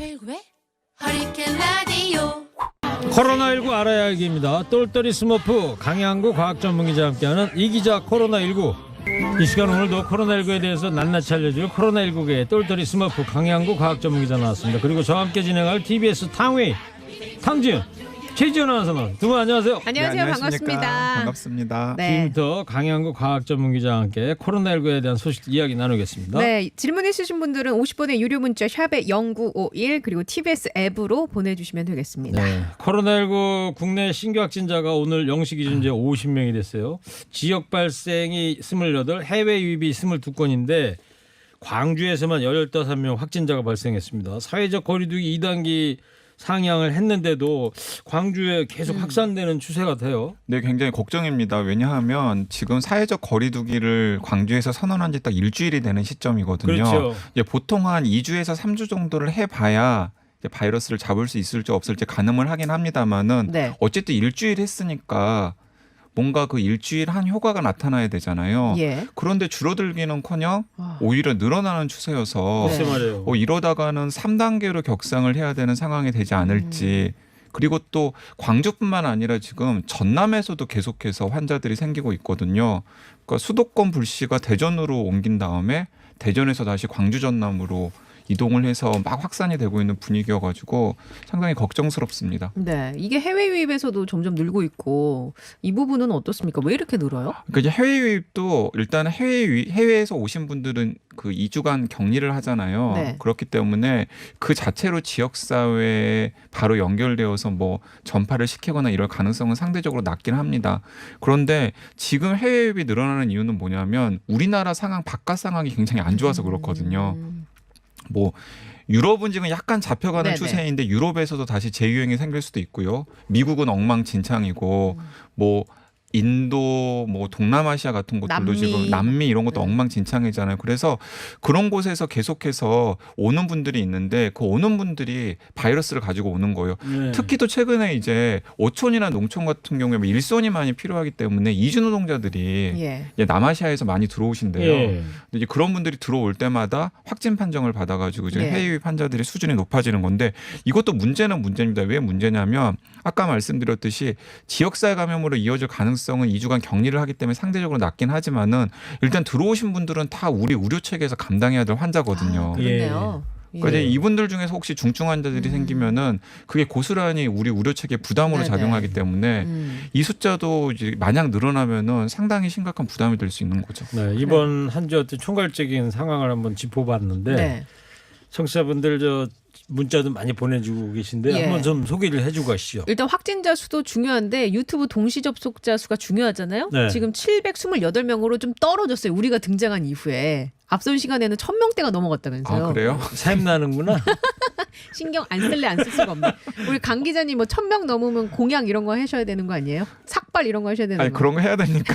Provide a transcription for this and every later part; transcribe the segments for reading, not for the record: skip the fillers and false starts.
최일구의 허리케인 라디오. 코로나19 알아야 알기입니다. 똘똘이 스머프 강양구 과학전문기자와 함께하는 이기자 코로나19. 이 시간 오늘도 코로나19에 대해서 낱낱이 알려줄 코로나19계 똘똘이 스머프 강양구 과학전문기자 나왔습니다. 그리고 저와 함께 진행할 TBS 탕웨이 탕지은 최지은 아나운서만 두 분 안녕하세요. 안녕하세요. 네, 반갑습니다. 반갑습니다. 네. 지금부터 강양구 과학전문기자와 함께 코로나19에 대한 소식 이야기 나누겠습니다. 네, 질문 있으신 분들은 50번의 유료 문자 샵에 0951 그리고 TBS 앱으로 보내주시면 되겠습니다. 네, 코로나19 국내 신규 확진자가 오늘 0시 기준 이제 50명이 됐어요. 지역 발생이 28, 해외 유입이 22건인데 광주에서만 15명 확진자가 발생했습니다. 사회적 거리두기 2단계 상향을 했는데도 광주에 계속 확산되는 추세 같아요. 네, 굉장히 걱정입니다. 왜냐하면 지금 사회적 거리두기를 광주에서 선언한 지 딱 일주일이 되는 시점이거든요. 그렇죠. 이제 보통 한 2주에서 3주 정도를 해봐야 이제 바이러스를 잡을 수 있을지 없을지 가늠을 하긴 합니다만은 네. 어쨌든 일주일 했으니까 뭔가 그 일주일 한 효과가 나타나야 되잖아요. 예. 그런데 줄어들기는커녕 와. 오히려 늘어나는 추세여서 글쎄 말이에요. 이러다가는 3단계로 격상을 해야 되는 상황이 되지 않을지. 그리고 또 광주뿐만 아니라 지금 전남에서도 계속해서 환자들이 생기고 있거든요. 그러니까 수도권 불씨가 대전으로 옮긴 다음에 대전에서 다시 광주 전남으로 이동을 해서 막 확산이 되고 있는 분위기여가지고 상당히 걱정스럽습니다. 네, 이게 해외 유입에서도 점점 늘고 있고 이 부분은 어떻습니까? 왜 이렇게 늘어요? 그러니까 이제 해외 유입도 일단 해외에서 오신 분들은 그 2주간 격리를 하잖아요. 네. 그렇기 때문에 그 자체로 지역사회에 바로 연결되어서 뭐 전파를 시키거나 이럴 가능성은 상대적으로 낮긴 합니다. 그런데 지금 해외 유입이 늘어나는 이유는 뭐냐면 우리나라 상황 바깥 상황이 굉장히 안 좋아서 그렇거든요. 뭐 유럽은 지금 약간 잡혀가는 네네. 추세인데 유럽에서도 다시 재유행이 생길 수도 있고요. 미국은 엉망진창이고 뭐 인도, 뭐 동남아시아 같은 곳들도 남미. 지금 남미 이런 것도 네. 엉망진창이잖아요. 그래서 그런 곳에서 계속해서 오는 분들이 있는데 그 오는 분들이 바이러스를 가지고 오는 거예요. 네. 특히 또 최근에 이제 어촌이나 농촌 같은 경우에 뭐 일손이 많이 필요하기 때문에 이주 노동자들이 예. 이제 남아시아에서 많이 들어오신대요. 예. 근데 이제 그런 분들이 들어올 때마다 확진 판정을 받아가지고 지금 네. 해외 유입 환자들의 수준이 높아지는 건데 이것도 문제는 문제입니다. 왜 문제냐면 아까 말씀드렸듯이 지역사회 감염으로 이어질 가능성은 2주간 격리를 하기 때문에 상대적으로 낮긴 하지만은 일단 들어오신 분들은 다 우리 의료 체계에서 감당해야 될 환자거든요. 아, 그렇네요. 그러니까 이제 이분들 중에서 혹시 중증 환자들이 생기면은 그게 고스란히 우리 의료 체계 부담으로 네네. 작용하기 때문에 이 숫자도 이제 마냥 늘어나면은 상당히 심각한 부담이 될 수 있는 거죠. 네, 이번 한 주 어떤 총괄적인 상황을 한번 짚어봤는데 네. 청취자분들 저 문자도 많이 보내주고 계신데 예. 한번 좀 소개를 해주고 가시죠. 일단 확진자 수도 중요한데 유튜브 동시 접속자 수가 중요하잖아요. 네. 지금 728명으로 좀 떨어졌어요. 우리가 등장한 이후에. 앞선 시간에는 1000명대가 넘어갔다면서요. 아, 그래요? 샘 나는구나. 신경 안 쓸래 안 쓸 수가 없네. 우리 강 기자님 뭐 1000명 넘으면 공약 이런 거 하셔야 되는 거 아니에요? 삭발 이런 거 하셔야 되는 아니 거. 그런 거 해야 되니까.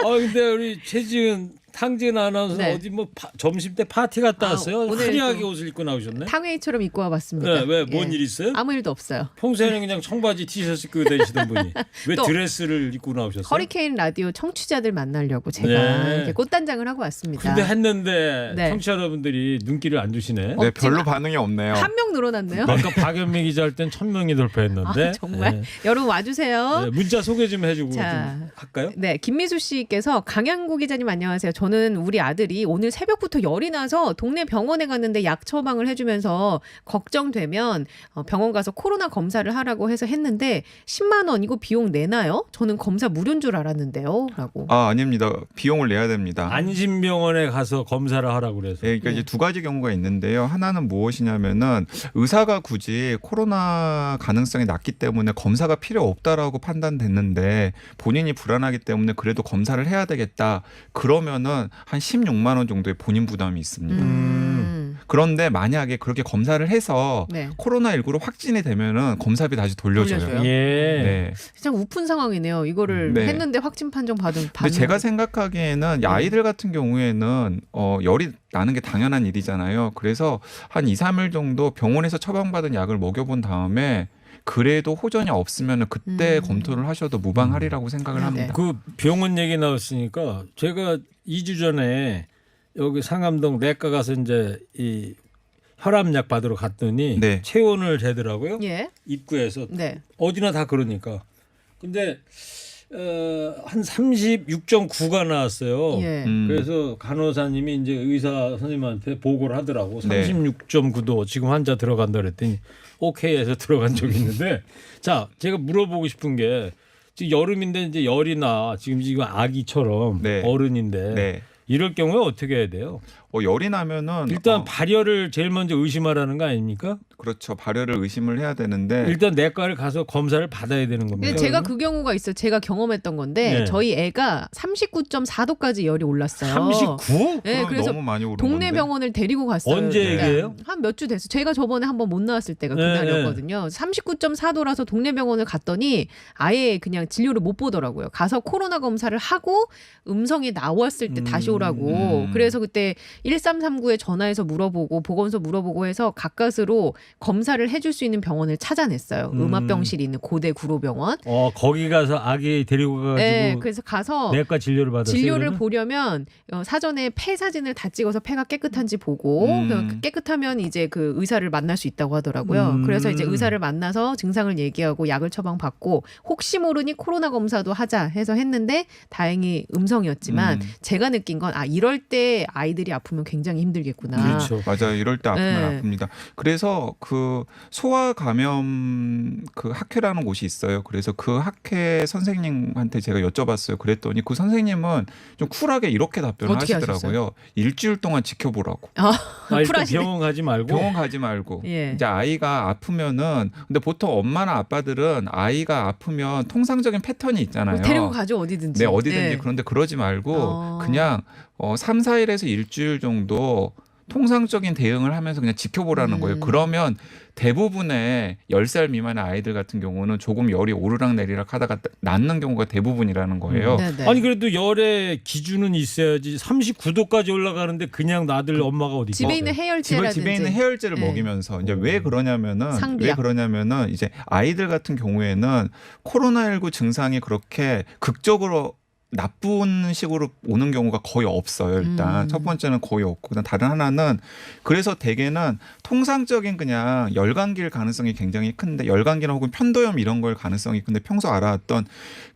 근데 우리 최지은 탕지은 아나운서 네. 어디 뭐 점심 때 파티 갔다 아, 왔어요? 오늘 화려하게 또 옷을 입고 나오셨네. 탕웨이처럼 입고 와봤습니다. 네, 왜 뭔 예. 일 있어요? 아무 일도 없어요. 평소에는 그냥 청바지 티셔츠 입고 다니시던 분이 왜 또 드레스를 입고 나오셨어요? 허리케인 라디오 청취자들 만나려고 제가 네. 이렇게 꽃단장을 하고 왔습니다. 근데 했는데 네. 청취자분들이 눈길을 안 주시네. 네, 별로 반응이 없네요. 한 명 늘어났네요. 아까 박연미 기자 할 땐 1000명이 돌파했는데. 아, 정말 네. 여러분 와주세요. 네, 문자 소개 좀 해주고 자. 좀 할까요? 네, 김미수 씨께서 강양구 기자님 안녕하세요. 저는 우리 아들이 오늘 새벽부터 열이 나서 동네 병원에 갔는데 약 처방을 해주면서 걱정되면 병원 가서 코로나 검사를 하라고 해서 했는데 10만 원 이거 비용 내나요? 저는 검사 무료인 줄 알았는데요. 라고. 아닙니다. 비용을 내야 됩니다. 안심병원에 가서 검사를 하라고 그래서. 네, 그러니까 이제 두 가지 경우가 있는데요. 하나는 무엇이냐면은 의사가 굳이 코로나 가능성이 낮기 때문에 검사가 필요 없다라고 판단됐는데 본인이 불안하기 때문에 그래도 검사를 해야 되겠다. 그러면은 한 16만 원 정도의 본인 부담이 있습니다. 그런데 만약에 그렇게 검사를 해서 네. 코로나19로 확진이 되면은 검사비 다시 돌려줘요. 돌려줘요? 예. 네. 참 우픈 상황이네요. 이거를 네. 했는데 확진 판정 받은 근데 제가 생각하기에는 아이들 같은 경우에는 열이 나는 게 당연한 일이잖아요. 그래서 한 2, 3일 정도 병원에서 처방받은 약을 먹여본 다음에 그래도 호전이 없으면 그때 검토를 하셔도 무방하리라고 생각을 합니다. 그 병원 얘기 나왔으니까 제가 2주 전에 여기 상암동 내과 가서 이제 이 혈압약 받으러 갔더니 네. 체온을 재더라고요. 예. 입구에서 네. 어디나 다 그러니까. 근데 한 36.9가 나왔어요. 예. 그래서 간호사님이 이제 의사 선생님한테 보고를 하더라고. 네. 36.9도 지금 환자 들어간다 그랬더니 오케이 해서 들어간 적이 있는데 자, 제가 물어보고 싶은 게 지금 여름인데 이제 열이 나. 지금 아기처럼 네. 어른인데 네. 이럴 경우에 어떻게 해야 돼요? 열이 나면은 일단 발열을 제일 먼저 의심하라는 거 아닙니까? 그렇죠. 발열을 의심을 해야 되는데 일단 내과를 가서 검사를 받아야 되는 겁니다. 근데 제가 그 경우가 있어요. 제가 경험했던 건데 네. 저희 애가 39.4도까지 열이 올랐어요. 39? 네, 그럼 그래서 너무 많이 오른 동네 건데. 병원을 데리고 갔어요. 언제 그러니까 얘기예요? 한 몇 주 됐어요. 제가 저번에 한번 못 나왔을 때가 네, 그날이었거든요. 39.4도라서 동네 병원을 갔더니 아예 그냥 진료를 못 보더라고요. 가서 코로나 검사를 하고 음성이 나왔을 때 다시 오라고. 그래서 그때 1339에 전화해서 물어보고 보건소 물어보고 해서 가까스로 검사를 해줄 수 있는 병원을 찾아냈어요. 음압병실이 있는 고대 구로병원. 거기 가서 아기 데리고 가가지고 네, 그래서 가서 내과 진료를 받았어요. 진료를 그러면? 보려면 사전에 폐 사진을 다 찍어서 폐가 깨끗한지 보고 깨끗하면 이제 그 의사를 만날 수 있다고 하더라고요. 그래서 이제 의사를 만나서 증상을 얘기하고 약을 처방받고 혹시 모르니 코로나 검사도 하자 해서 했는데 다행히 음성이었지만 제가 느낀 건 이럴 때 아이들이 아프면 굉장히 힘들겠구나. 그렇죠. 맞아요. 이럴 때 아프면 네. 아픕니다. 그래서 그 소아 감염 그 학회라는 곳이 있어요. 그래서 그 학회 선생님한테 제가 여쭤봤어요. 그랬더니 그 선생님은 좀 쿨하게 이렇게 답변을 어떻게 하시더라고요. 일주일 동안 지켜보라고. 일단 쿨하시네. 병원 가지 말고 병원 가지 말고. 예. 이제 아이가 아프면은 근데 보통 엄마나 아빠들은 아이가 아프면 통상적인 패턴이 있잖아요. 데리고 가죠 어디든지. 네, 어디든지. 네. 그런데 그러지 말고 아. 그냥 3, 4일에서 일주일 정도 통상적인 대응을 하면서 그냥 지켜보라는 거예요. 그러면 대부분의 10살 미만의 아이들 같은 경우는 조금 열이 오르락 내리락 하다가 낫는 경우가 대부분이라는 거예요. 네네. 아니 그래도 열의 기준은 있어야지. 39도까지 올라가는데 그냥 나들 엄마가 어디 집에 있겠어요? 있는 해열제라든지. 집에 있는 해열제를 네. 먹이면서 이제 왜 그러냐면은 상비약. 이제 아이들 같은 경우에는 코로나19 증상이 그렇게 극적으로 나쁜 식으로 오는 경우가 거의 없어요. 일단 첫 번째는 거의 없고 그다음 다른 하나는 그래서 대개는 통상적인 그냥 열감기일 가능성이 굉장히 큰데 열감기나 혹은 편도염 이런 걸 가능성이 큰데 평소 알아왔던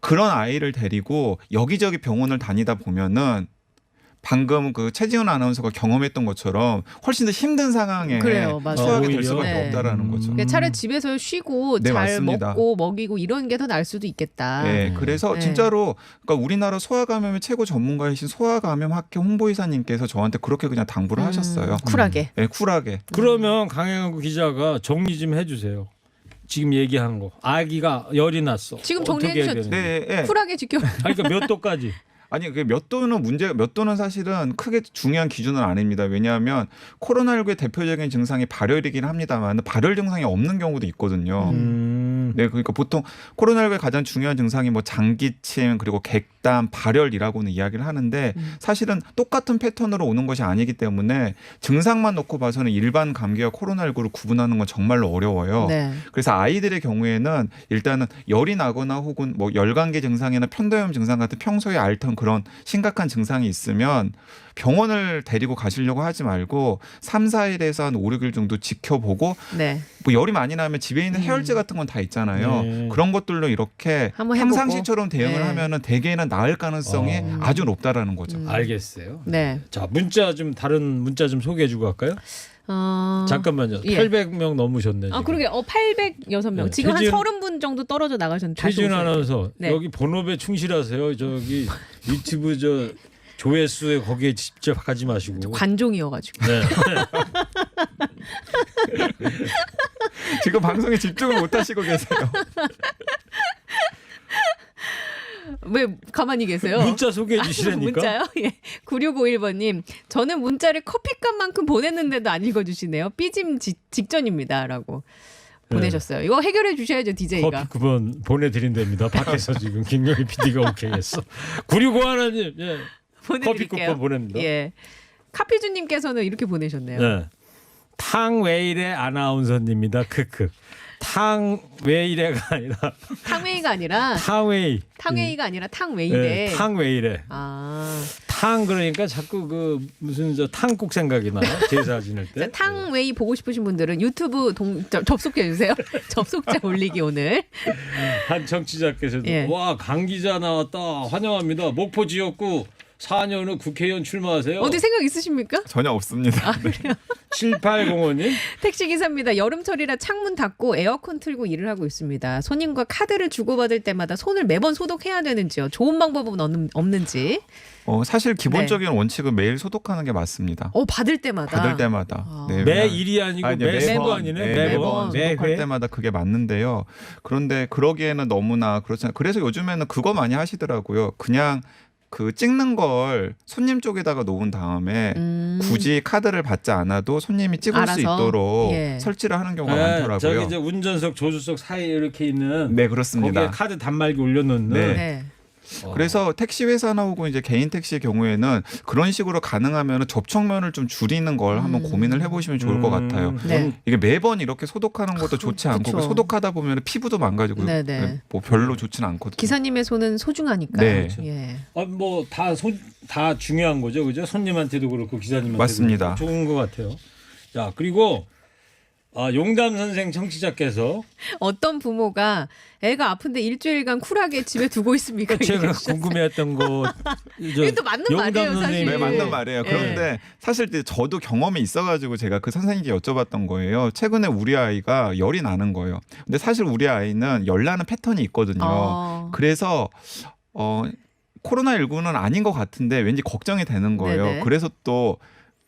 그런 아이를 데리고 여기저기 병원을 다니다 보면은 방금 그 최지은 아나운서가 경험했던 것처럼 훨씬 더 힘든 상황에 그래요, 맞아요. 처하게 오히려. 될 수밖에 네. 없다라는 거죠. 그러니까 차라리 집에서 쉬고 네, 잘 맞습니다. 먹고 먹이고 이런 게 더 나을 수도 있겠다. 네, 그래서 네. 진짜로 그러니까 우리나라 소아감염의 최고 전문가이신 소아감염학회 홍보이사님께서 저한테 그렇게 그냥 당부를 하셨어요. 쿨하게. 네, 쿨하게. 그러면 강영구 기자가 정리 좀 해주세요. 지금 얘기한 거. 아기가 열이 났어. 지금 어떻게 정리해 해야 주셨- 되는지. 네, 네. 쿨하게 지켜. 그러니까 몇 도까지? 아니 그게 몇 도는 사실은 크게 중요한 기준은 아닙니다. 왜냐하면 코로나19의 대표적인 증상이 발열이긴 합니다만 발열 증상이 없는 경우도 있거든요. 네, 그러니까 보통 코로나19의 가장 중요한 증상이 뭐 장기침 그리고 객담, 발열이라고는 이야기를 하는데 사실은 똑같은 패턴으로 오는 것이 아니기 때문에 증상만 놓고 봐서는 일반 감기와 코로나19를 구분하는 건 정말로 어려워요. 네. 그래서 아이들의 경우에는 일단은 열이 나거나 혹은 뭐 열감기 증상이나 편도염 증상 같은 평소에 앓던 그런 심각한 증상이 있으면 병원을 데리고 가시려고 하지 말고 3, 4일에서 한 5, 6일 정도 지켜보고 네. 뭐 열이 많이 나면 집에 있는 해열제 같은 건 다 있잖아요. 네. 그런 것들로 이렇게 한번 해보고. 평상시처럼 대응을 네. 하면은 대개는 나을 가능성이 아주 높다라는 거죠. 알겠어요. 네. 자, 다른 문자 좀 소개해주고 갈까요? 잠깐만요. 예. 800명 넘으셨네. 지금. 그러게 806명. 네, 지금 최지은- 한 30분 정도 떨어져 나가셨는데 다시 최지은 오세요. 아나운서 네. 여기 번호에 충실하세요. 저기 유튜브 조회수에 거기에 직접 하지 마시고. 관종이어가지고. 네. 지금 방송에 집중을 못 하시고 계세요. 왜 가만히 계세요? 문자 소개해 주시라니까. 문자요? 예. 9651번님. 저는 문자를 커피값만큼 보냈는데도 안 읽어주시네요. 삐짐 직전입니다라고 보내셨어요. 이거 해결해 주셔야죠, DJ가. 커피 쿠폰 보내드린답니다. 밖에서 지금 김용희 PD가 오케이 했어. 9651님 예. 커피 보내드릴게요. 쿠폰 보냅니다. 예. 카피주님께서는 이렇게 보내셨네요. 네. 탕웨일의 아나운서입니다. 크크. 탕웨일의가 아니라 탕웨이가 아니라 탕웨이. 탕웨이가 아니라 탕웨이래. 네, 탕웨일의. 아. 탕 그러니까 자꾸 그 무슨 저 탕국 생각이 나요. 제사 지낼 때. 탕웨이 보고 싶으신 분들은 유튜브 접속해 주세요. 접속자 올리기 오늘. 한 정치자께서도 예. 와 강 기자 나왔다 환영합니다. 목포 지역구 4년 후 국회의원 출마하세요. 어디 생각 있으십니까? 전혀 없습니다. 네. 7805님 택시기사입니다. 여름철이라 창문 닫고 에어컨 틀고 일을 하고 있습니다. 손님과 카드를 주고받을 때마다 손을 매번 소독해야 되는지요. 좋은 방법은 없는지. 사실 기본적인 원칙은 매일 소독하는 게 맞습니다. 받을 때마다. 받을 때마다. 아. 네, 매일이 아니고 아니, 매번 아니네. 네, 매번. 소독할 매회. 때마다 그게 맞는데요. 그런데 그러기에는 너무나 그렇잖아요. 그래서 요즘에는 그거 많이 하시더라고요. 그냥 그 찍는 걸 손님 쪽에다가 놓은 다음에 굳이 카드를 받지 않아도 손님이 찍을 알아서? 수 있도록 예. 설치를 하는 경우가 네, 많더라고요. 저기 이제 운전석 조수석 사이에 이렇게 있는 네, 거기에 그렇습니다. 카드 단말기 올려놓는. 네. 네. 그래서 택시 회사 나오고 이제 개인 택시의 경우에는 그런 식으로 가능하면 접촉면을 좀 줄이는 걸 한번 고민을 해보시면 좋을 것 같아요. 네. 이게 매번 이렇게 소독하는 것도 좋지 않고 그쵸. 그 소독하다 보면 피부도 망가지고 네네. 뭐 별로 좋지는 않거든요. 기사님의 손은 소중하니까. 네. 예. 다 중요한 거죠, 그죠? 손님한테도 그렇고 기사님한테도 맞습니다. 그렇고 좋은 것 같아요. 자 그리고 용담 선생 청취자께서 어떤 부모가 애가 아픈데 일주일간 쿨하게 집에 두고 있습니까? 제가 이렇게 하셨어요. 궁금해했던 거 이게 또 맞는 말이에요, 사실. 네, 맞는 말이에요. 예. 그런데 사실 이제 저도 경험이 있어가지고 제가 그 선생님께 여쭤봤던 거예요. 최근에 우리 아이가 열이 나는 거예요. 근데 사실 우리 아이는 열 나는 패턴이 있거든요. 그래서 코로나19는 아닌 것 같은데 왠지 걱정이 되는 거예요. 네네. 그래서 또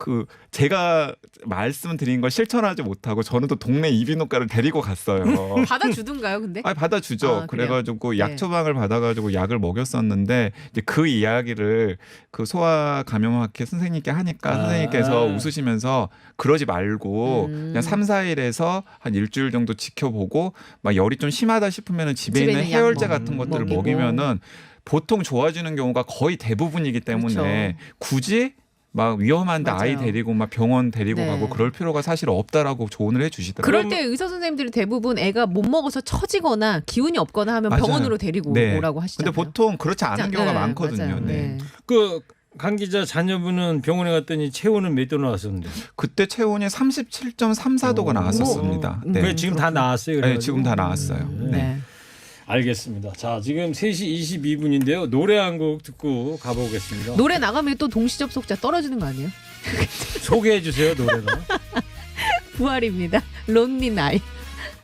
그 제가 말씀드린 걸 실천하지 못하고 저는 또 동네 이비인후과를 데리고 갔어요. 받아주든가요, 근데? 받아주죠. 아, 그래요? 그래가지고 네. 약 처방을 받아가지고 약을 먹였었는데 이제 그 이야기를 그 소아 감염학회 선생님께 하니까 선생님께서 웃으시면서 그러지 말고 그냥 3, 4일에서 한 일주일 정도 지켜보고 막 열이 좀 심하다 싶으면은 집에 있는 있는 약 해열제 같은 것들을 먹이고. 먹이면은 보통 좋아지는 경우가 거의 대부분이기 때문에 그렇죠. 굳이 막 위험한데 아이 맞아요. 데리고 막 병원 데리고 네. 가고 그럴 필요가 사실 없다라고 조언을 해주시더라고요. 그럴 때 의사 선생님들이 대부분 애가 못 먹어서 처지거나 기운이 없거나 하면 맞아요. 병원으로 데리고 네. 오라고 하시잖아요. 근데 보통 그렇지 않은 경우가 많거든요. 맞아요. 네. 강 기자 자녀분은 병원에 갔더니 체온은 몇 도 나왔었는데. 그때 체온이 37.34도가 나왔었습니다. 오. 네. 그게 지금 다 나왔어요. 네, 그래가지고? 지금 다 나왔어요. 네. 네. 알겠습니다. 자 지금 3시 22분인데요. 노래 한 곡 듣고 가보겠습니다. 노래 나가면 또 동시 접속자 떨어지는 거 아니에요? 소개해 주세요 노래는. 부활입니다. 론리 나이.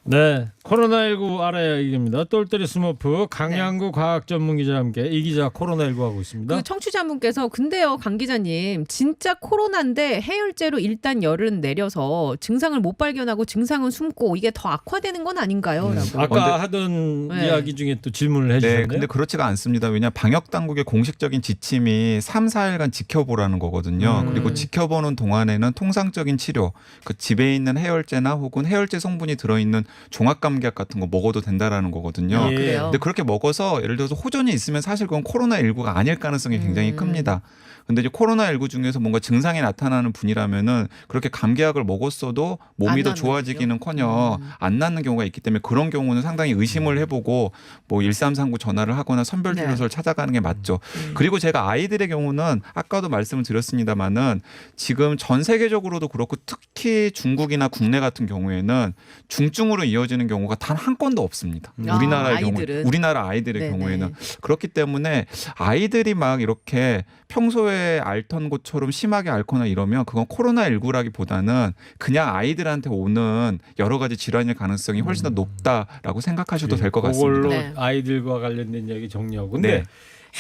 네, 코로나19 알아야 이깁니다. 똘똘이 스머프 강양구 과학전문기자와 함께 이 기자 코로나19 하고 있습니다. 그 청취자분께서 근데요 강 기자님 진짜 코로나인데 해열제로 일단 열은 내려서 증상을 못 발견하고 증상은 숨고 이게 더 악화되는 건 아닌가요? 라고. 아까 하던 네. 이야기 중에 또 질문을 해주셨네요. 네, 근데 그렇지가 않습니다. 왜냐 방역 당국의 공식적인 지침이 3, 4일간 지켜보라는 거거든요. 그리고 지켜보는 동안에는 통상적인 치료, 그 집에 있는 해열제나 혹은 해열제 성분이 들어있는 종합감기약 같은 거 먹어도 된다라는 거거든요. 예. 그래요. 근데 그렇게 먹어서 예를 들어서 호전이 있으면 사실 그건 코로나19가 아닐 가능성이 굉장히 큽니다. 근데 이제 코로나19 중에서 뭔가 증상이 나타나는 분이라면은 그렇게 감기약을 먹었어도 몸이 안 더 낫는 좋아지기는커녕 안 낫는 경우가 있기 때문에 그런 경우는 상당히 의심을 해보고 뭐 1339 전화를 하거나 선별진료소를 찾아가는 게 맞죠. 그리고 제가 아이들의 경우는 아까도 말씀을 드렸습니다마는 지금 전 세계적으로도 그렇고 특히 중국이나 국내 같은 경우에는 중증으로 이어지는 경우가 단 한 건도 없습니다. 우리나라의 경우, 아이들은. 우리나라 아이들의 네네. 경우에는 그렇기 때문에 아이들이 막 이렇게 평소에 앓던 것처럼 심하게 앓거나 이러면 그건 코로나19라기보다는 그냥 아이들한테 오는 여러 가지 질환일 가능성이 훨씬 더 높다라고 생각하셔도 될 것 그걸로 같습니다. 네. 아이들과 관련된 이야기 정리하고. 근데 네.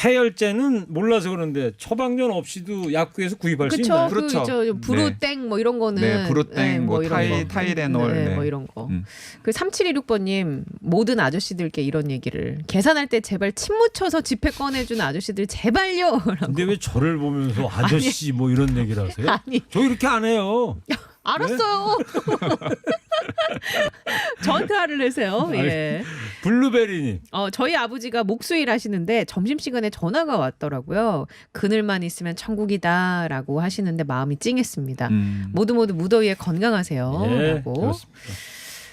해열제는 몰라서 그런데 처방전 없이도 약국에서 구입할 수 그렇죠. 있나요? 그렇죠. 그 브루땡 뭐 이런 거는 네, 브루땡, 뭐 이런 거. 타이레놀, 네, 네. 뭐 이런 거. 음. 그 3726번님 모든 아저씨들께 이런 얘기를 계산할 때 제발 침 묻혀서 지폐 꺼내주는 아저씨들 제발요. 라고. 근데 왜 저를 보면서 아저씨 뭐 이런 얘기를 하세요? 아니 저 이렇게 안 해요. 알았어요. 저한테 화를 내세요. 예. 블루베리님. 저희 아버지가 목수일 하시는데 점심시간에 전화가 왔더라고요. 그늘만 있으면 천국이다라고 하시는데 마음이 찡했습니다. 모두 무더위에 건강하세요. 예, 라고. 그렇습니다.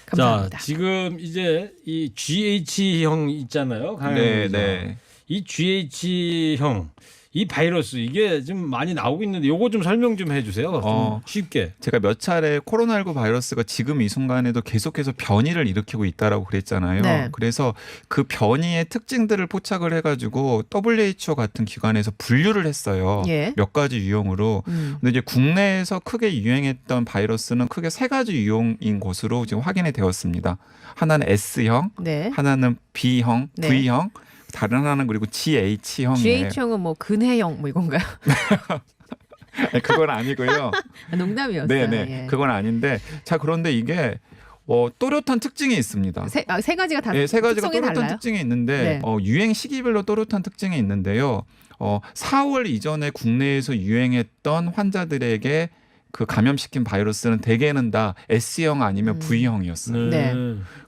감사합니다. 자, 지금 이제 이 GH형 있잖아요. 네, 네. 이 GH형 이 바이러스 이게 좀 많이 나오고 있는데 요거 좀 설명 좀 해주세요. 좀 쉽게. 제가 몇 차례 코로나19 바이러스가 지금 이 순간에도 계속해서 변이를 일으키고 있다라고 그랬잖아요. 네. 그래서 그 변이의 특징들을 포착을 해가지고 WHO 같은 기관에서 분류를 했어요. 예. 몇 가지 유형으로. 근데 이제 국내에서 크게 유행했던 바이러스는 크게 세 가지 유형인 것으로 지금 확인이 되었습니다. 하나는 S형, 네. 하나는 B형, 네. V형, 다른 하나는 그리고 GH형이에요. GH형은 뭐 근해형 뭐 이건가요? 그건 아니고요. 농담이었어요. 네네. 예. 그건 아닌데 자 그런데 이게 또렷한 특징이 있습니다. 세 가지가 다 네, 세 가지가 특성이 또렷한 달라요? 특징이 있는데 네. 유행 시기별로 또렷한 특징이 있는데요. 4월 이전에 국내에서 유행했던 환자들에게 그 감염시킨 바이러스는 대개는 다 S형 아니면 V형이었어요. 네.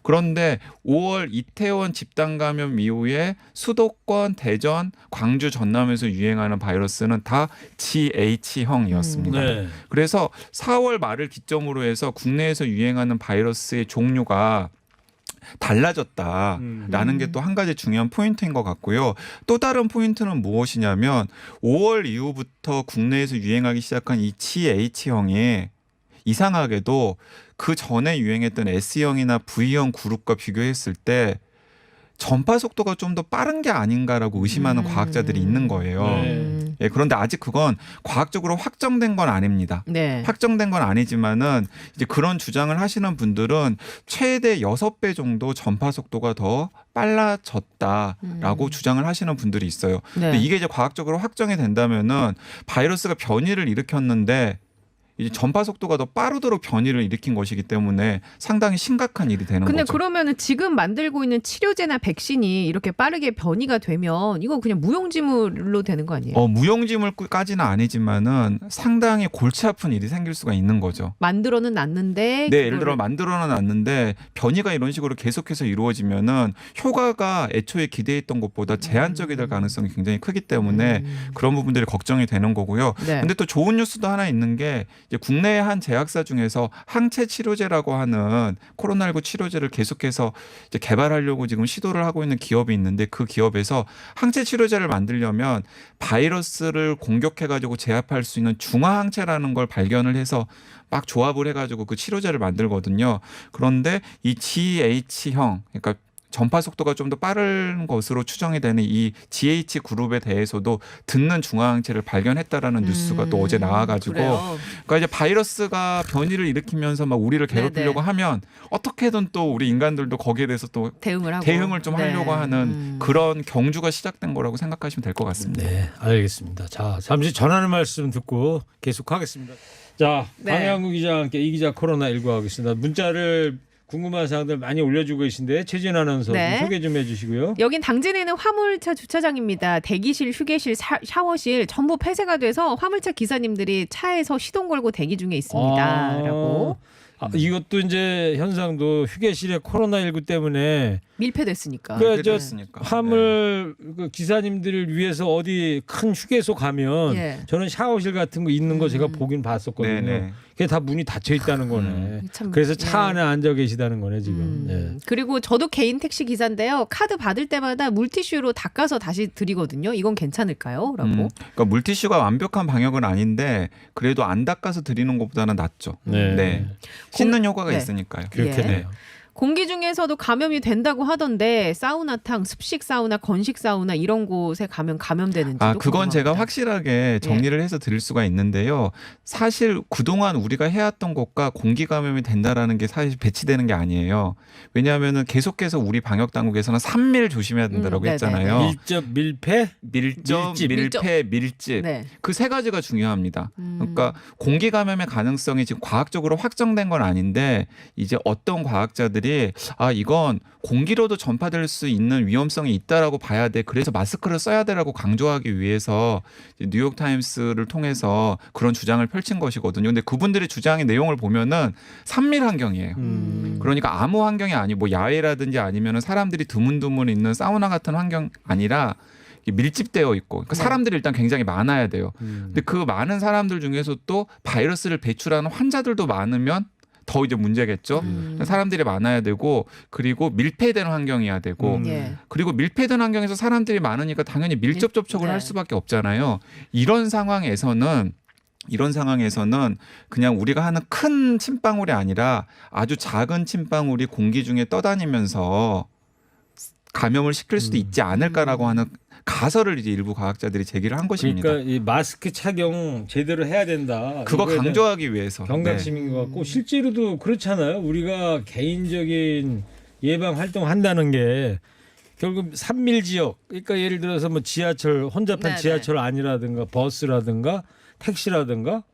그런데 5월 이태원 집단 감염 이후에 수도권, 대전, 광주, 전남에서 유행하는 바이러스는 다 GH형이었습니다. 네. 그래서 4월 말을 기점으로 해서 국내에서 유행하는 바이러스의 종류가 달라졌다라는 게 또 한 가지 중요한 포인트인 것 같고요. 또 다른 포인트는 무엇이냐면 5월 이후부터 국내에서 유행하기 시작한 이 GH형이 이상하게도 그 전에 유행했던 S형이나 V형 그룹과 비교했을 때 전파 속도가 좀 더 빠른 게 아닌가라고 의심하는 과학자들이 있는 거예요. 예, 그런데 아직 그건 과학적으로 확정된 건 아닙니다. 네. 확정된 건 아니지만은 이제 그런 주장을 하시는 분들은 최대 6배 정도 전파 속도가 더 빨라졌다라고 주장을 하시는 분들이 있어요. 네. 근데 이게 이제 과학적으로 확정이 된다면은 바이러스가 변이를 일으켰는데 이제 전파 속도가 더 빠르도록 변이를 일으킨 것이기 때문에 상당히 심각한 일이 되는 근데 거죠. 그러면은 지금 만들고 있는 치료제나 백신이 이렇게 빠르게 변이가 되면 이거 그냥 무용지물로 되는 거 아니에요? 무용지물까지는 아니지만은 상당히 골치 아픈 일이 생길 수가 있는 거죠. 만들어는 놨는데 네, 예를 들어 만들어는 놨는데 변이가 이런 식으로 계속해서 이루어지면은 효과가 애초에 기대했던 것보다 제한적이 될 가능성이 굉장히 크기 때문에 그런 부분들이 걱정이 되는 거고요. 네. 근데 또 좋은 뉴스도 하나 있는 게 이제 국내의 한 제약사 중에서 항체 치료제라고 하는 코로나19 치료제를 계속해서 이제 개발하려고 지금 시도를 하고 있는 기업이 있는데 그 기업에서 항체 치료제를 만들려면 바이러스를 공격해가지고 제압할 수 있는 중화 항체라는 걸 발견을 해서 막 조합을 해가지고 그 치료제를 만들거든요. 그런데 이 GH형, 그러니까 전파 속도가 좀 더 빠른 것으로 추정이 되는 이 GH 그룹에 대해서도 듣는 중화항체를 발견했다라는 뉴스가 또 어제 나와가지고, 그래요. 그러니까 이제 바이러스가 변이를 일으키면서 막 우리를 괴롭히려고 하면 어떻게든 또 우리 인간들도 거기에 대해서 또 대응을 좀 네. 하려고 하는 그런 경주가 시작된 거라고 생각하시면 될 것 같습니다. 네, 알겠습니다. 자, 잠시 전하는 말씀 듣고 계속하겠습니다. 자, 네. 강양구 기자와 함께 이 기자 코로나19 하겠습니다. 문자를 궁금한 사항들 많이 올려주고 계신데 최진 아나운서 네. 좀 소개 좀 해주시고요. 여긴 당진에는 화물차 주차장입니다. 대기실, 휴게실, 샤워실 전부 폐쇄가 돼서 화물차 기사님들이 차에서 시동 걸고 대기 중에 있습니다.라고. 이것도 이제 현상도 휴게실에 코로나19 때문에 밀폐됐으니까. 그래, 저 그랬으니까. 화물 그 기사님들을 위해서 어디 큰 휴게소 가면 예. 저는 샤워실 같은 거 있는 거 제가 보긴 봤었거든요. 네네. 그게 다 문이 닫혀 있다는 거네. 참, 그래서 차 예. 안에 앉아 계시다는 거네 지금. 예. 그리고 저도 개인 택시 기사인데요. 카드 받을 때마다 물티슈로 닦아서 다시 드리거든요. 이건 괜찮을까요? 라고. 그러니까 물티슈가 완벽한 방역은 아닌데 그래도 안 닦아서 드리는 것보다는 낫죠. 네. 네. 씻는 효과가 네. 있으니까요. 그렇겠네요. 공기 중에서도 감염이 된다고 하던데 사우나탕, 습식 사우나, 건식 사우나 이런 곳에 가면 감염되는지도 그건 제가 궁금합니다. 확실하게 정리를 해서 드릴 수가 있는데요. 사실 그동안 우리가 해왔던 것과 공기 감염이 된다라는 게 사실 배치되는 게 아니에요. 왜냐하면은 계속해서 우리 방역 당국에서는 3밀 조심해야 된다라고 네네. 했잖아요. 밀접, 밀폐, 밀접, 밀집. 밀폐, 밀집. 네. 그 세 가지가 중요합니다. 그러니까 공기 감염의 가능성이 지금 과학적으로 확정된 건 아닌데 이제 어떤 과학자들이 이건 공기로도 전파될 수 있는 위험성이 있다라고 봐야 돼. 그래서 마스크를 써야 되라고 강조하기 위해서 뉴욕 타임스를 통해서 그런 주장을 펼친 것이거든요. 근데 그분들의 주장의 내용을 보면은 산밀 환경이에요. 그러니까 아무 환경이 아니고 뭐 야외라든지 아니면은 사람들이 드문드문 있는 사우나 같은 환경 아니라 밀집되어 있고 그러니까 사람들이 일단 굉장히 많아야 돼요. 근데 그 많은 사람들 중에서 또 바이러스를 배출하는 환자들도 많으면 더 이제 문제겠죠. 사람들이 많아야 되고 그리고 밀폐된 환경이어야 되고 예. 그리고 밀폐된 환경에서 사람들이 많으니까 당연히 밀접 접촉을 네. 할 수밖에 없잖아요. 이런 상황에서는 그냥 우리가 하는 큰 침방울이 아니라 아주 작은 침방울이 공기 중에 떠다니면서 감염을 시킬 수도 있지 않을까라고 하는 가설을 이제 일부 과학자들이 제기를 한 것입니다. 그러니까 이 마스크 착용 제대로 해야 된다. 그거 이거에 대한 강조하기 위해서. 경각심인 것 같고 실제로도 그렇잖아요. 우리가 개인적인 예방 활동 한다는 게 결국 산밀 지역 그러니까 예를 들어서 뭐 지하철 혼잡한 네네. 지하철 아니라든가 버스라든가 택시라든가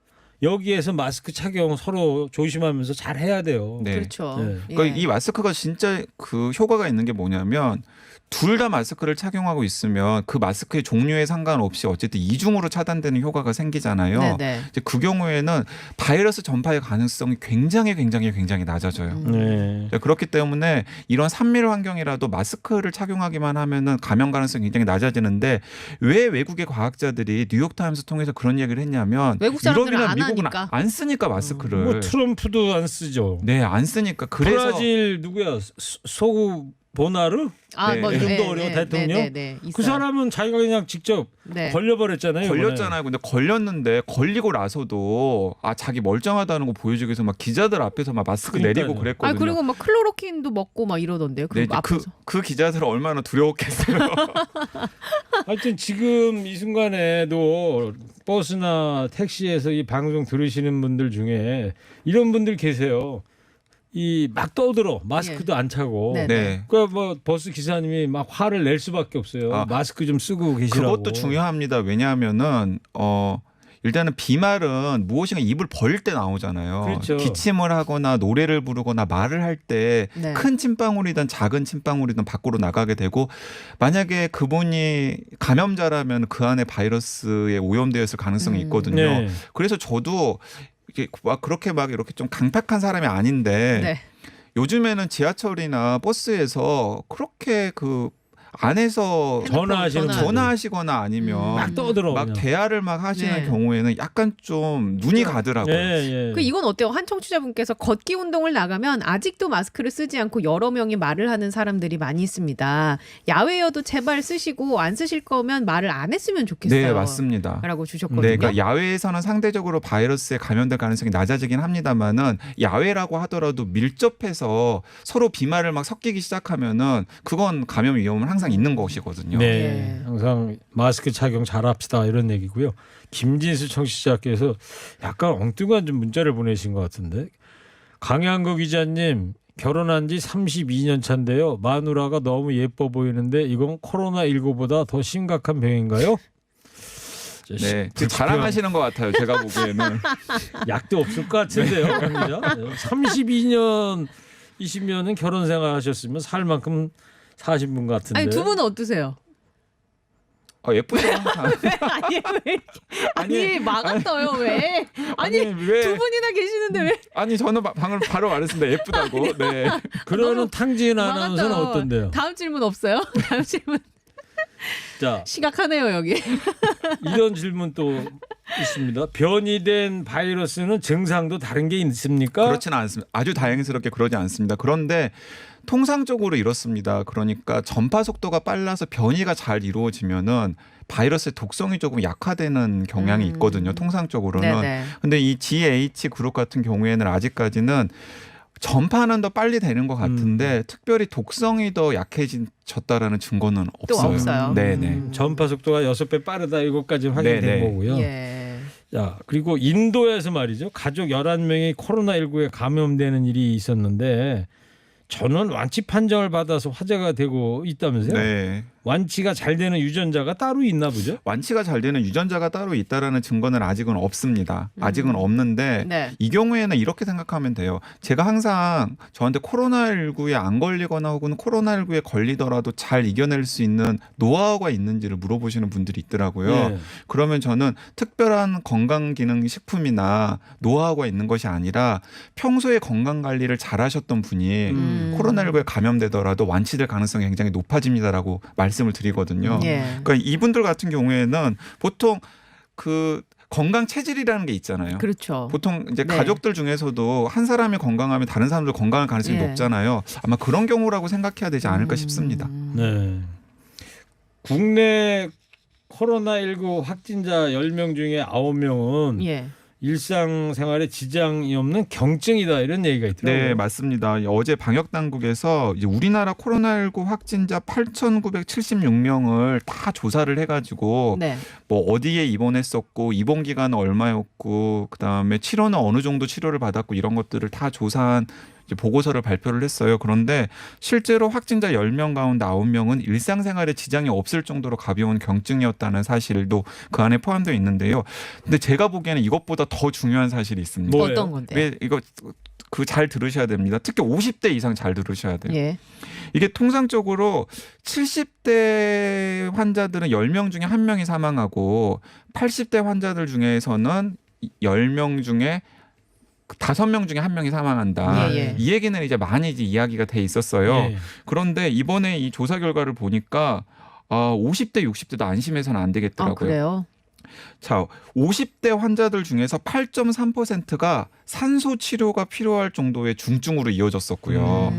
여기에서 마스크 착용 서로 조심하면서 잘 해야 돼요. 네. 그렇죠. 네. 그러니까 이 마스크가 진짜 그 효과가 있는 게 뭐냐면 둘 다 마스크를 착용하고 있으면 그 마스크의 종류에 상관없이 어쨌든 이중으로 차단되는 효과가 생기잖아요. 네네. 이제 그 경우에는 바이러스 전파의 가능성이 굉장히 낮아져요. 네. 그렇기 때문에 이런 산밀 환경이라도 마스크를 착용하기만 하면은 감염 가능성이 굉장히 낮아지는데 왜 외국의 과학자들이 뉴욕타임스 통해서 그런 얘기를 했냐면 외국 사람들은 유럽이나 안 미국은 하니까. 안 쓰니까 마스크를. 뭐 트럼프도 안 쓰죠. 네, 안 쓰니까. 그래서 브라질 누구야? 소구 보나르? 아, 네. 뭐, 이름도 어려워, 대통령? 그 있어요. 사람은 자기가 그냥 직접 네. 걸려버렸잖아요. 이번에. 걸렸잖아요. 근데 걸렸는데 걸리고 나서도 자기 멀쩡하다는 거 보여주기 위해서 막 기자들 앞에서 막 마스크 그러니까요. 내리고 그랬거든요. 아 그리고 막 클로로킨도 먹고 막 이러던데요. 네, 그 앞에서. 그 기자들은 얼마나 두려웠겠어요. 하여튼 지금 이 순간에도 버스나 택시에서 이 방송 들으시는 분들 중에 이런 분들 계세요. 이 막 떠들어 마스크도 안 차고. 네. 네. 그러니까 뭐 버스 기사님이 막 화를 낼 수밖에 없어요. 마스크 좀 쓰고 계시라고. 그것도 중요합니다. 왜냐하면은 일단은 비말은 무엇인가 입을 벌릴 때 나오잖아요. 그렇죠. 기침을 하거나 노래를 부르거나 말을 할 때 큰 네. 침방울이든 작은 침방울이든 밖으로 나가게 되고 만약에 그분이 감염자라면 그 안에 바이러스에 오염되어 있을 가능성이 있거든요. 네. 그래서 저도 이게 막 그렇게 막 이렇게 좀 강팍한 사람이 아닌데 네. 요즘에는 지하철이나 버스에서 그렇게 그 안에서 전화하시는 분들. 전화하시거나 아니면 막 떠들어. 막 그냥. 대화를 막 하시는 네. 경우에는 약간 좀 눈이 가더라고요. 예. 그 이건 어때요? 한 청취자분께서 걷기 운동을 나가면 아직도 마스크를 쓰지 않고 여러 명이 말을 하는 사람들이 많이 있습니다. 야외여도 제발 쓰시고 안 쓰실 거면 말을 안 했으면 좋겠어요. 네, 맞습니다. 라고 주셨거든요. 네, 그러니까 야외에서는 상대적으로 바이러스에 감염될 가능성이 낮아지긴 합니다만은 야외라고 하더라도 밀접해서 서로 비말을 막 섞이기 시작하면은 그건 감염 위험은 항상 있는 것이거든요. 네, 예. 항상 마스크 착용 잘합시다 이런 얘기고요. 김진수 청취자께서 약간 엉뚱한 좀 문자를 보내신 것 같은데 강양구 기자님 결혼한 지 32년 차인데요. 마누라가 너무 예뻐 보이는데 이건 코로나19보다 더 심각한 병인가요? 네, 지금 자랑하시는 것 같아요. 제가 보기에는. 약도 없을 것 같은데요, 강 기자. 32년 20년은 결혼 생활 하셨으면 살 만큼 사신 분 같은데. 아니 두 분은 어떠세요? 예쁘죠. 항상. 아니 왜 이렇게 아니 막아 떠요 왜? 아니 왜? 두 분이나 계시는데 왜? 아니 저는 방금 바로 말했습니다. 예쁘다고. 네. 그러는 탕지은 막아 아나운서는 떠요. 어떤데요? 다음 질문 없어요? 다음 질문 자, 시각하네요 여기. 이런 질문 또 있습니다. 변이된 바이러스는 증상도 다른 게 있습니까? 그렇지는 않습니다. 아주 다행스럽게 그러지 않습니다. 그런데 통상적으로 이렇습니다. 그러니까 전파 속도가 빨라서 변이가 잘 이루어지면은 바이러스의 독성이 조금 약화되는 경향이 있거든요. 통상적으로는. 네네. 근데 이 GH 그룹 같은 경우에는 아직까지는 전파는 더 빨리 되는 것 같은데 특별히 독성이 더 약해졌다라는 증거는 또 없어요. 없어요. 네네. 전파 속도가 6배 빠르다 이것까지 확인된 네네. 거고요. 예. 자, 그리고 인도에서 말이죠. 가족 11명이 코로나19에 감염되는 일이 있었는데 전원 완치 판정을 받아서 화제가 되고 있다면서요? 네. 완치가 잘 되는 유전자가 따로 있나 보죠? 완치가 잘 되는 유전자가 따로 있다라는 증거는 아직은 없습니다. 아직은 없는데 네. 이 경우에는 이렇게 생각하면 돼요. 제가 항상 저한테 코로나19에 안 걸리거나 혹은 코로나19에 걸리더라도 잘 이겨낼 수 있는 노하우가 있는지를 물어보시는 분들이 있더라고요. 네. 그러면 저는 특별한 건강기능식품이나 노하우가 있는 것이 아니라 평소에 건강관리를 잘 하셨던 분이 코로나19에 감염되더라도 완치될 가능성이 굉장히 높아집니다라고 말씀을 드리거든요. 예. 그러니까 이분들 같은 경우에는 보통 그 건강 체질이라는 게 있잖아요. 그렇죠. 보통 이제 네. 가족들 중에서도 한 사람이 건강하면 다른 사람도 건강할 가능성이 네. 높잖아요. 아마 그런 경우라고 생각해야 되지 않을까 싶습니다. 네. 국내 코로나19 확진자 10명 중에 9명은 예. 일상생활에 지장이 없는 경증이다 이런 얘기가 있더라고요. 네, 맞습니다. 어제 방역 당국에서 이제 우리나라 코로나19 확진자 8,976명을 다 조사를 해가지고 네. 뭐 어디에 입원했었고 입원 기간은 얼마였고 그다음에 치료는 어느 정도 치료를 받았고 이런 것들을 다 조사한 이제 보고서를 발표를 했어요. 그런데 실제로 확진자 10명 가운데 9명은 일상생활에 지장이 없을 정도로 가벼운 경증이었다는 사실도 그 안에 포함되어 있는데요. 근데 제가 보기에는 이것보다 더 중요한 사실이 있습니다. 뭐예요? 어떤 건데? 왜 이거 그 잘 들으셔야 됩니다. 특히 50대 이상 잘 들으셔야 돼요. 예. 이게 통상적으로 70대 환자들은 10명 중에 1명이 사망하고 80대 환자들 중에서는 10명 중에 5명 중에 1명이 사망한다. 예, 예. 이 얘기는 이제 많이 이제 이야기가 돼 있었어요. 예. 그런데 이번에 이 조사 결과를 보니까 50대, 60대도 안심해서는 안 아, 되겠더라고요. 그래요? 자, 50대 환자들 중에서 8.3%가 산소 치료가 필요할 정도의 중증으로 이어졌었고요.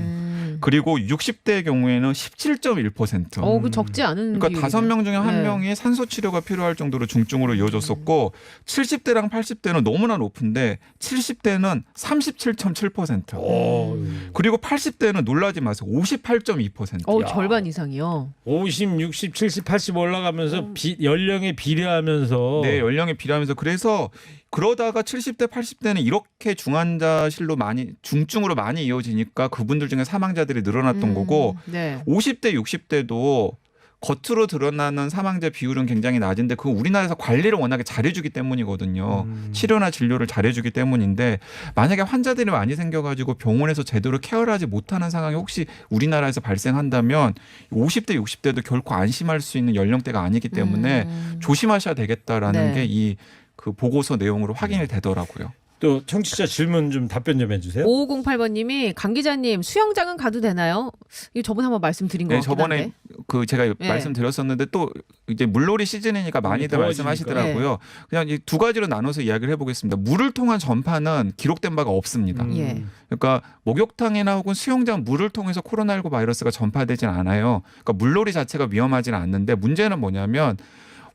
그리고 60대의 경우에는 17.1%. 그 적지 않은 그러니까 비율이네요. 5명 중에 네. 1명이 산소 치료가 필요할 정도로 중증으로 이어졌었고 70대랑 80대는 너무나 높은데 70대는 37.7%. 오, 그리고 80대는 놀라지 마세요. 58.2%. 야. 절반 이상이요. 50, 60, 70, 80 올라가면서 연령에 비례하면서 네, 연령에 비례하면서 그래서 그러다가 70대, 80대는 이렇게 중환자실로 중증으로 많이 이어지니까 그분들 중에 사망자들이 늘어났던 거고 네. 50대, 60대도 겉으로 드러나는 사망자 비율은 굉장히 낮은데 그거 우리나라에서 관리를 워낙에 잘해주기 때문이거든요. 치료나 진료를 잘해주기 때문인데 만약에 환자들이 많이 생겨가지고 병원에서 제대로 케어를 하지 못하는 상황이 혹시 우리나라에서 발생한다면 50대, 60대도 결코 안심할 수 있는 연령대가 아니기 때문에 조심하셔야 되겠다라는 네. 게 그 보고서 내용으로 확인이 되더라고요. 또 청취자 질문 좀 답변 좀 해주세요. 5508번님이 강 기자님 수영장은 가도 되나요? 이거 저번에 한번 말씀드린 것 네, 같긴 저번에 한데. 그 제가 네. 말씀드렸었는데 또 이제 물놀이 시즌이니까 많이들 더워지니까. 말씀하시더라고요. 그냥 이 두 가지로 나눠서 이야기를 해보겠습니다. 물을 통한 전파는 기록된 바가 없습니다. 예. 그러니까 목욕탕이나 혹은 수영장 물을 통해서 코로나19 바이러스가 전파되진 않아요. 그러니까 물놀이 자체가 위험하지는 않는데 문제는 뭐냐면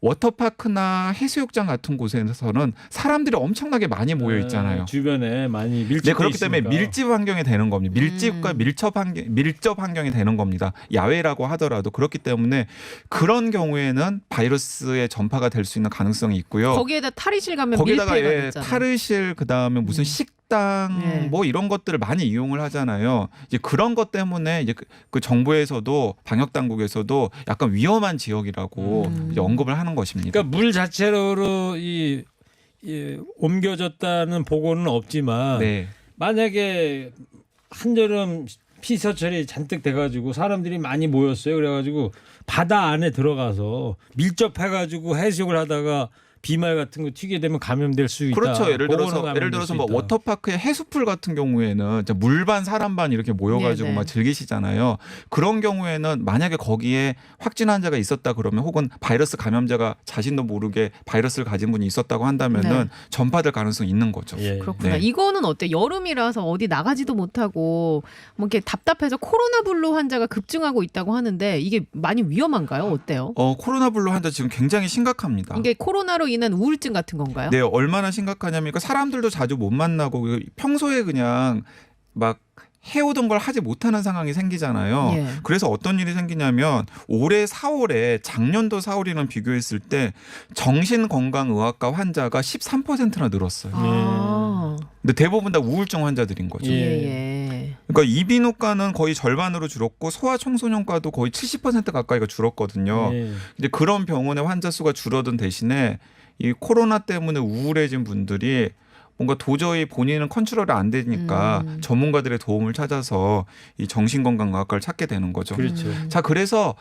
워터파크나 해수욕장 같은 곳에서는 사람들이 엄청나게 많이 모여 있잖아요. 주변에 많이 밀집돼 네, 그렇기 때문에 있으니까. 밀집 환경이 되는 겁니다. 밀집과 밀접 환경이 되는 겁니다. 야외라고 하더라도 그렇기 때문에 그런 경우에는 바이러스의 전파가 될 수 있는 가능성이 있고요. 거기에다 탈의실 가면 거기다가 밀폐가 예, 됐잖아요. 탈의실 그다음에 무슨 식당 네. 뭐 이런 것들을 많이 이용을 하잖아요. 이제 그런 것 때문에 이제 그 정부에서도 방역 당국에서도 약간 위험한 지역이라고 이제 언급을 하는 것입니다. 그러니까 물 자체로 이 옮겨졌다는 보고는 없지만 네. 만약에 한여름 피서철이 잔뜩 돼가지고 사람들이 많이 모였어요. 그래가지고 바다 안에 들어가서 밀접해가지고 해수욕을 하다가 비말 같은 거 튀게 되면 감염될 수 있다. 그렇죠. 예를 보건으로 들어서 감염될 수 뭐 있다. 워터파크의 해수풀 같은 경우에는 이제 물반 사람반 이렇게 모여가지고 네네. 막 즐기시잖아요. 그런 경우에는 만약에 거기에 확진 환자가 있었다 그러면 혹은 바이러스 감염자가 자신도 모르게 바이러스를 가진 분이 있었다고 한다면은 네. 전파될 가능성이 있는 거죠. 예. 그렇구나. 네. 이거는 어때? 여름이라서 어디 나가지도 못하고 뭐 이렇게 답답해서 코로나 블루 환자가 급증하고 있다고 하는데 이게 많이 위험한가요? 어때요? 코로나 블루 환자 지금 굉장히 심각합니다. 이게 코로나로 인한 우울증 같은 건가요? 네, 얼마나 심각하냐면 그러니까 사람들도 자주 못 만나고 평소에 그냥 막 해오던 걸 하지 못하는 상황이 생기잖아요. 예. 그래서 어떤 일이 생기냐면 올해 4월에 작년도 4월이랑 비교했을 때 정신건강의학과 환자가 13%나 늘었어요. 아. 근데 대부분 다 우울증 환자들인 거죠. 예. 그러니까 이비인후과는 거의 절반으로 줄었고 소아청소년과도 거의 70% 가까이가 줄었거든요. 예. 이제 그런 병원의 환자 수가 줄어든 대신에 이 코로나 때문에 우울해진 분들이 뭔가 도저히 본인은 컨트롤이 안 되니까 전문가들의 도움을 찾아서 이 정신건강의학과를 찾게 되는 거죠. 그렇죠. 자, 그래서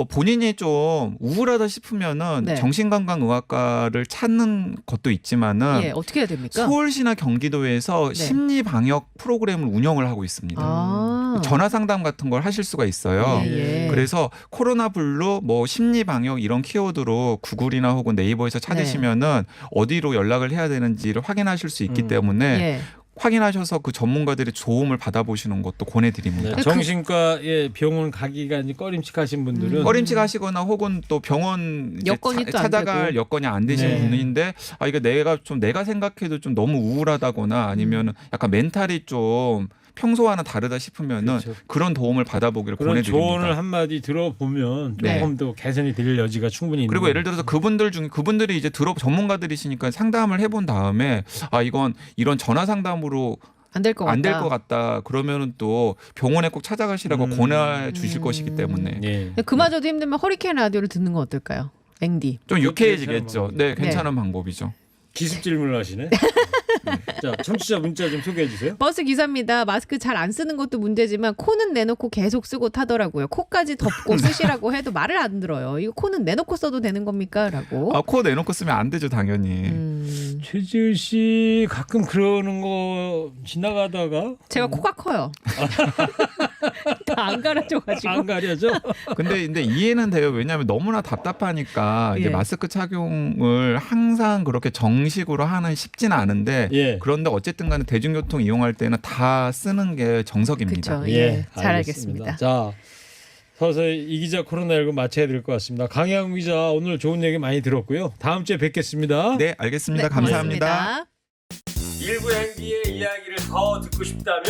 본인이 좀 우울하다 싶으면은 네. 정신건강의학과를 찾는 것도 있지만은 예, 어떻게 해야 됩니까? 서울시나 경기도에서 네. 심리 방역 프로그램을 운영을 하고 있습니다. 아. 전화 상담 같은 걸 하실 수가 있어요. 예. 그래서 코로나 블루 뭐 심리 방역 이런 키워드로 구글이나 혹은 네이버에서 찾으시면은 어디로 연락을 해야 되는지를 확인하실 수 있기 때문에 예. 확인하셔서 그 전문가들의 도움을 받아보시는 것도 권해드립니다. 네, 정신과에 병원 가기가 이제 꺼림칙하신 분들은 꺼림칙하시거나 혹은 또 병원 이제 여건이 또 안 찾아갈 되고. 여건이 안 되신 네. 분인데 이거 내가 생각해도 좀 너무 우울하다거나 아니면 약간 멘탈이 좀 평소와는 다르다 싶으면은 그렇죠. 그런 도움을 받아보기를 그런 권해드립니다. 조언을 한마디 들어보면 네. 조금 더 개선이 될 여지가 충분히 있는 그리고 예를 거니까. 들어서 그분들이 이제 전문가들이시니까 상담을 해본 다음에 이건 이런 전화 상담으로 안 될 것 같다. 안 될 것 같다. 그러면은 또 병원에 꼭 찾아가시라고 권해 주실 것이기 때문에 예. 근데 그마저도 힘들면 허리케인 라디오를 듣는 건 어떨까요? 앵디. 좀 그것도 유쾌해지겠죠. 괜찮은 네, 괜찮은 방법이죠. 기습 질문을 하시네. 자, 청취자 문자 좀 소개해 주세요. 버스 기사입니다. 마스크 잘 안 쓰는 것도 문제지만 코는 내놓고 계속 쓰고 타더라고요. 코까지 덮고 쓰시라고 해도 말을 안 들어요. 이거 코는 내놓고 써도 되는 겁니까? 라고. 코 내놓고 쓰면 안 되죠, 당연히. 최지을 씨 가끔 그러는 거 지나가다가 제가 코가 커요. 다 안 가려져가지고. 안 가려져? 근데 이해는 돼요. 왜냐하면 너무나 답답하니까 이제 예. 마스크 착용을 항상 그렇게 정식으로 하는 쉽지는 않은데 예. 그런데 어쨌든 간에 대중교통 이용할 때는 다 쓰는 게 정석입니다. 그쵸. 예, 잘 알겠습니다. 자, 서서히 이 기자 코로나19 마쳐야 될 것 같습니다. 강양 기자 오늘 좋은 얘기 많이 들었고요. 다음 주에 뵙겠습니다. 네, 알겠습니다. 네, 감사합니다. 고맙습니다. 일부 행기의 이야기를 더 듣고 싶다면